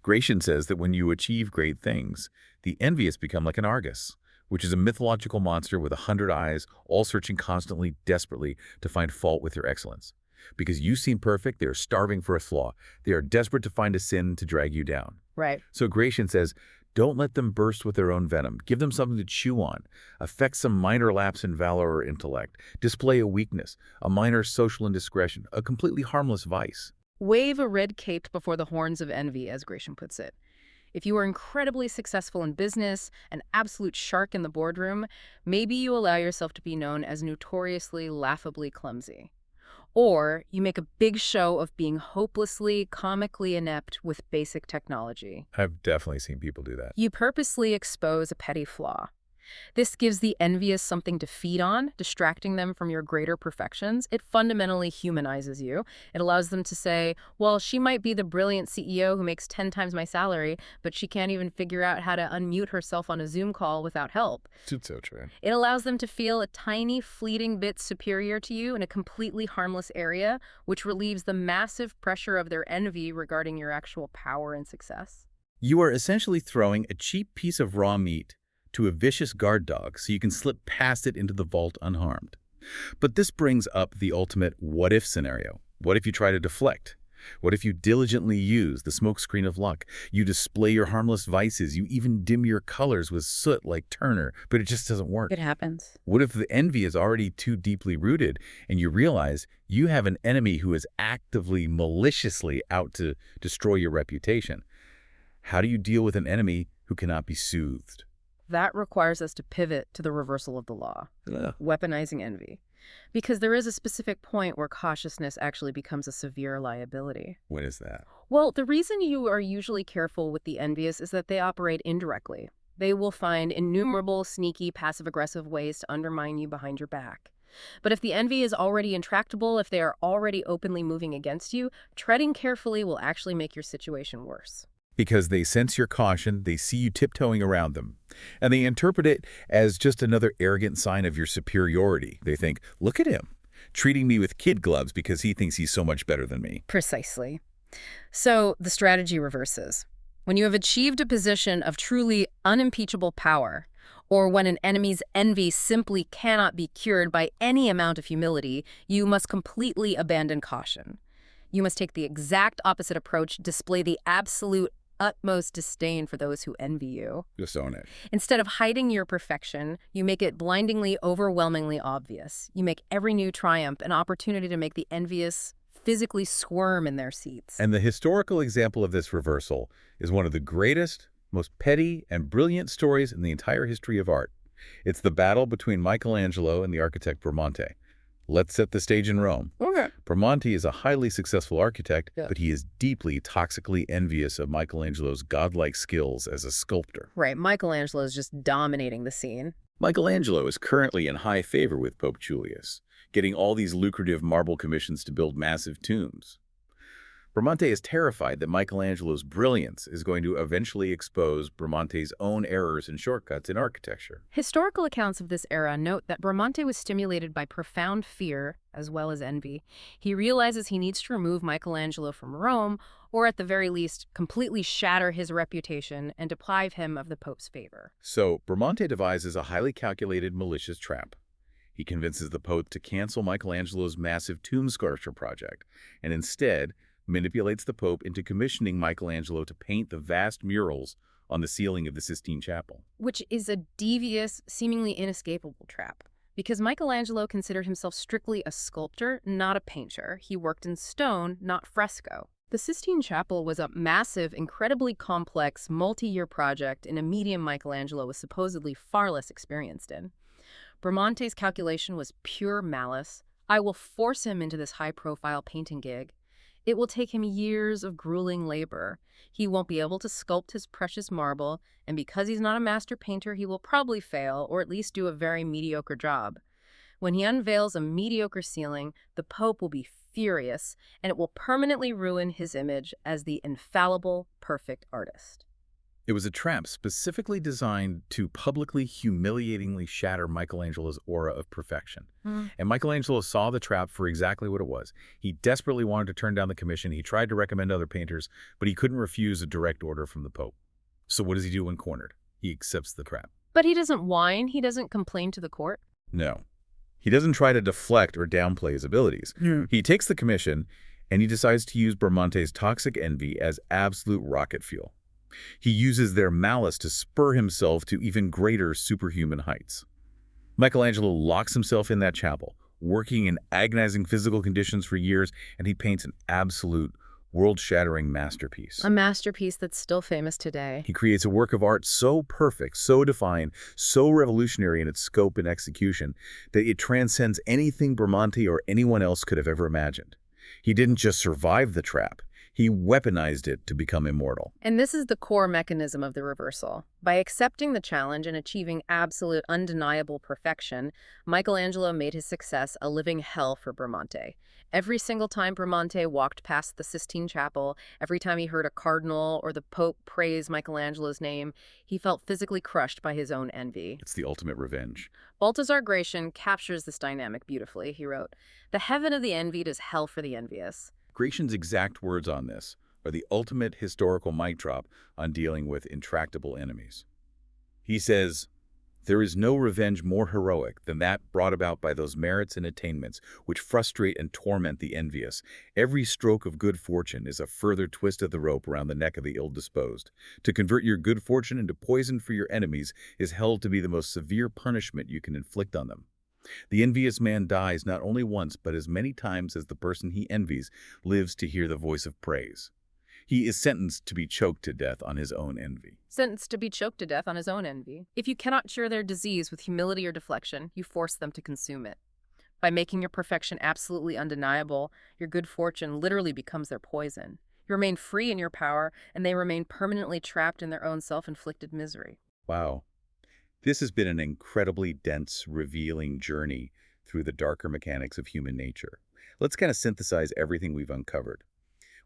Gracian says that when you achieve great things, the envious become like an Argus, which is a mythological monster with 100 eyes, all searching constantly, desperately to find fault with your excellence. Because you seem perfect, they are starving for a flaw. They are desperate to find a sin to drag you down. Right. So Gracian says, don't let them burst with their own venom. Give them something to chew on. Affect some minor lapse in valor or intellect. Display a weakness, a minor social indiscretion, a completely harmless vice. Wave a red cape before the horns of envy, as Gracian puts it. If you are incredibly successful in business, an absolute shark in the boardroom, maybe you allow yourself to be known as notoriously, laughably clumsy. Or you make a big show of being hopelessly, comically inept with basic technology. I've definitely seen people do that. You purposely expose a petty flaw. This gives the envious something to feed on, distracting them from your greater perfections. It fundamentally humanizes you. It allows them to say, well, she might be the brilliant CEO who makes 10 times my salary, but she can't even figure out how to unmute herself on a Zoom call without help. It's so true. It allows them to feel a tiny, fleeting bit superior to you in a completely harmless area, which relieves the massive pressure of their envy regarding your actual power and success. You are essentially throwing a cheap piece of raw meat to a vicious guard dog so you can slip past it into the vault unharmed. But this brings up the ultimate what-if scenario. What if you try to deflect? What if you diligently use the smokescreen of luck? You display your harmless vices. You even dim your colors with soot like Turner, but it just doesn't work. It happens. What if the envy is already too deeply rooted and you realize you have an enemy who is actively, maliciously out to destroy your reputation? How do you deal with an enemy who cannot be soothed? That requires us to pivot to the reversal of the law, weaponizing envy. Because there is a specific point where cautiousness actually becomes a severe liability. When is that? Well, the reason you are usually careful with the envious is that they operate indirectly. They will find innumerable, sneaky, passive-aggressive ways to undermine you behind your back. But if the envy is already intractable, if they are already openly moving against you, treading carefully will actually make your situation worse. Because they sense your caution, they see you tiptoeing around them, and they interpret it as just another arrogant sign of your superiority. They think, look at him, treating me with kid gloves because he thinks he's so much better than me. Precisely. So the strategy reverses. When you have achieved a position of truly unimpeachable power, or when an enemy's envy simply cannot be cured by any amount of humility, you must completely abandon caution. You must take the exact opposite approach, display the absolute utmost disdain for those who envy you. Just own it. Instead of hiding your perfection, you make it blindingly, overwhelmingly obvious. You make every new triumph an opportunity to make the envious physically squirm in their seats. And the historical example of this reversal is one of the greatest, most petty, and brilliant stories in the entire history of art. It's the battle between Michelangelo and the architect Bramante. Let's set the stage in Rome. Okay. Bramante is a highly successful architect, Yeah. but he is deeply, toxically envious of Michelangelo's godlike skills as a sculptor. Right, Michelangelo is just dominating the scene. Michelangelo is currently in high favor with Pope Julius, getting all these lucrative marble commissions to build massive tombs. Bramante is terrified that Michelangelo's brilliance is going to eventually expose Bramante's own errors and shortcuts in architecture. Historical accounts of this era note that Bramante was stimulated by profound fear as well as envy. He realizes he needs to remove Michelangelo from Rome, or at the very least, completely shatter his reputation and deprive him of the Pope's favor. So, Bramante devises a highly calculated, malicious trap. He convinces the Pope to cancel Michelangelo's massive tomb sculpture project, and instead manipulates the Pope into commissioning Michelangelo to paint the vast murals on the ceiling of the Sistine Chapel. Which is a devious, seemingly inescapable trap. Because Michelangelo considered himself strictly a sculptor, not a painter. He worked in stone, not fresco. The Sistine Chapel was a massive, incredibly complex, multi-year project in a medium Michelangelo was supposedly far less experienced in. Bramante's calculation was pure malice. I will force him into this high-profile painting gig. It will take him years of grueling labor. He won't be able to sculpt his precious marble, and because he's not a master painter, he will probably fail, or at least do a very mediocre job. When he unveils a mediocre ceiling, the Pope will be furious, and it will permanently ruin his image as the infallible, perfect artist. It was a trap specifically designed to publicly, humiliatingly shatter Michelangelo's aura of perfection. And Michelangelo saw the trap for exactly what it was. He desperately wanted to turn down the commission. He tried to recommend other painters, but he couldn't refuse a direct order from the Pope. So what does he do when cornered? He accepts the trap. But he doesn't whine. He doesn't complain to the court. No. He doesn't try to deflect or downplay his abilities. He takes the commission, and he decides to use Bramante's toxic envy as absolute rocket fuel. He uses their malice to spur himself to even greater superhuman heights. Michelangelo locks himself in that chapel, working in agonizing physical conditions for years, and he paints an absolute, world-shattering masterpiece. A masterpiece that's still famous today. He creates a work of art so perfect, so defined, so revolutionary in its scope and execution that it transcends anything Bramante or anyone else could have ever imagined. He didn't just survive the trap, he weaponized it to become immortal. And this is the core mechanism of the reversal. By accepting the challenge and achieving absolute, undeniable perfection, Michelangelo made his success a living hell for Bramante. Every single time Bramante walked past the Sistine Chapel, every time he heard a cardinal or the Pope praise Michelangelo's name, he felt physically crushed by his own envy. It's the ultimate revenge. Balthazar Gracian captures this dynamic beautifully. He wrote, "The heaven of the envied is hell for the envious." Gratian's exact words on this are the ultimate historical mic drop on dealing with intractable enemies. He says, "There is no revenge more heroic than that brought about by those merits and attainments which frustrate and torment the envious. Every stroke of good fortune is a further twist of the rope around the neck of the ill-disposed. To convert your good fortune into poison for your enemies is held to be the most severe punishment you can inflict on them. The envious man dies not only once, but as many times as the person he envies lives to hear the voice of praise. He is sentenced to be choked to death on his own envy." Sentenced to be choked to death on his own envy. If you cannot cure their disease with humility or deflection, you force them to consume it. By making your perfection absolutely undeniable, your good fortune literally becomes their poison. You remain free in your power, and they remain permanently trapped in their own self-inflicted misery. Wow. This has been an incredibly dense, revealing journey through the darker mechanics of human nature. Let's kind of synthesize everything we've uncovered.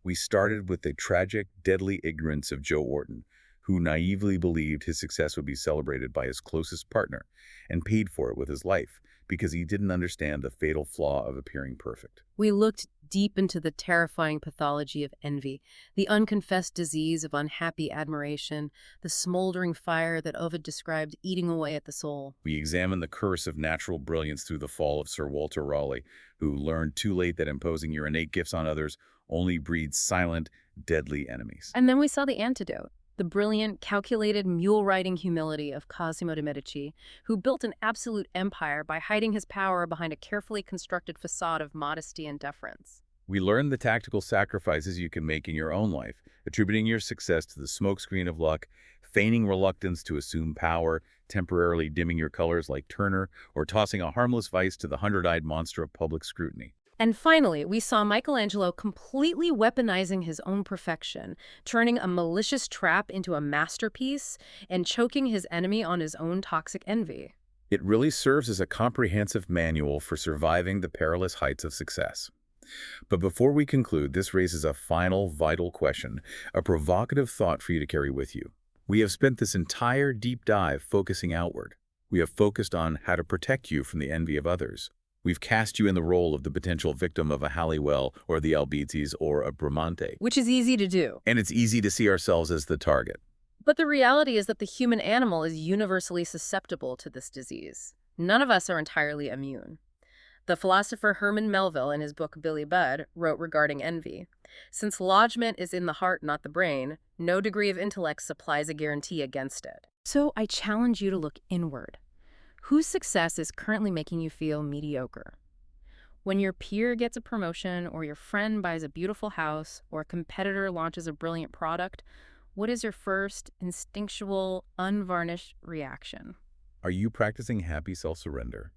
We started with the tragic, deadly ignorance of Joe Orton, who naively believed his success would be celebrated by his closest partner and paid for it with his life because he didn't understand the fatal flaw of appearing perfect. We looked deep into the terrifying pathology of envy, the unconfessed disease of unhappy admiration, the smoldering fire that Ovid described eating away at the soul. We examined the curse of natural brilliance through the fall of Sir Walter Raleigh, who learned too late that imposing your innate gifts on others only breeds silent, deadly enemies. And then we saw the antidote. The brilliant, calculated, mule-riding humility of Cosimo de' Medici, who built an absolute empire by hiding his power behind a carefully constructed facade of modesty and deference. We learned the tactical sacrifices you can make in your own life, attributing your success to the smokescreen of luck, feigning reluctance to assume power, temporarily dimming your colors like Turner, or tossing a harmless vice to the hundred-eyed monster of public scrutiny. And finally, we saw Michelangelo completely weaponizing his own perfection, turning a malicious trap into a masterpiece, and choking his enemy on his own toxic envy. It really serves as a comprehensive manual for surviving the perilous heights of success. But before we conclude, this raises a final, vital question, a provocative thought for you to carry with you. We have spent this entire deep dive focusing outward. We have focused on how to protect you from the envy of others. We've cast you in the role of the potential victim of a Halliwell or the Albites or a Bramante. Which is easy to do. And it's easy to see ourselves as the target. But the reality is that the human animal is universally susceptible to this disease. None of us are entirely immune. The philosopher Herman Melville, in his book Billy Budd, wrote regarding envy, "Since lodgment is in the heart, not the brain, no degree of intellect supplies a guarantee against it." So I challenge you to look inward. Whose success is currently making you feel mediocre? When your peer gets a promotion, or your friend buys a beautiful house, or a competitor launches a brilliant product, what is your first, instinctual, unvarnished reaction? Are you practicing happy self-surrender?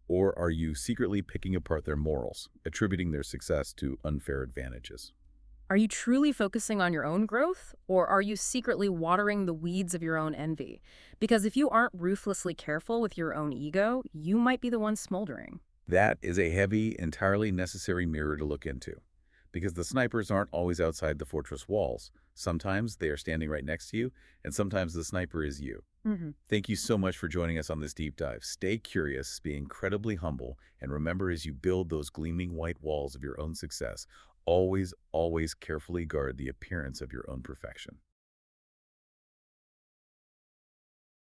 Or are you secretly picking apart their morals, attributing their success to unfair advantages? Are you truly focusing on your own growth, or are you secretly watering the weeds of your own envy? Because if you aren't ruthlessly careful with your own ego, you might be the one smoldering. That is a heavy, entirely necessary mirror to look into. Because the snipers aren't always outside the fortress walls. Sometimes they are standing right next to you, and sometimes the sniper is you. Thank you so much for joining us on this deep dive. Stay curious, be incredibly humble, and remember, as you build those gleaming white walls of your own success, always, always carefully guard the appearance of your own perfection.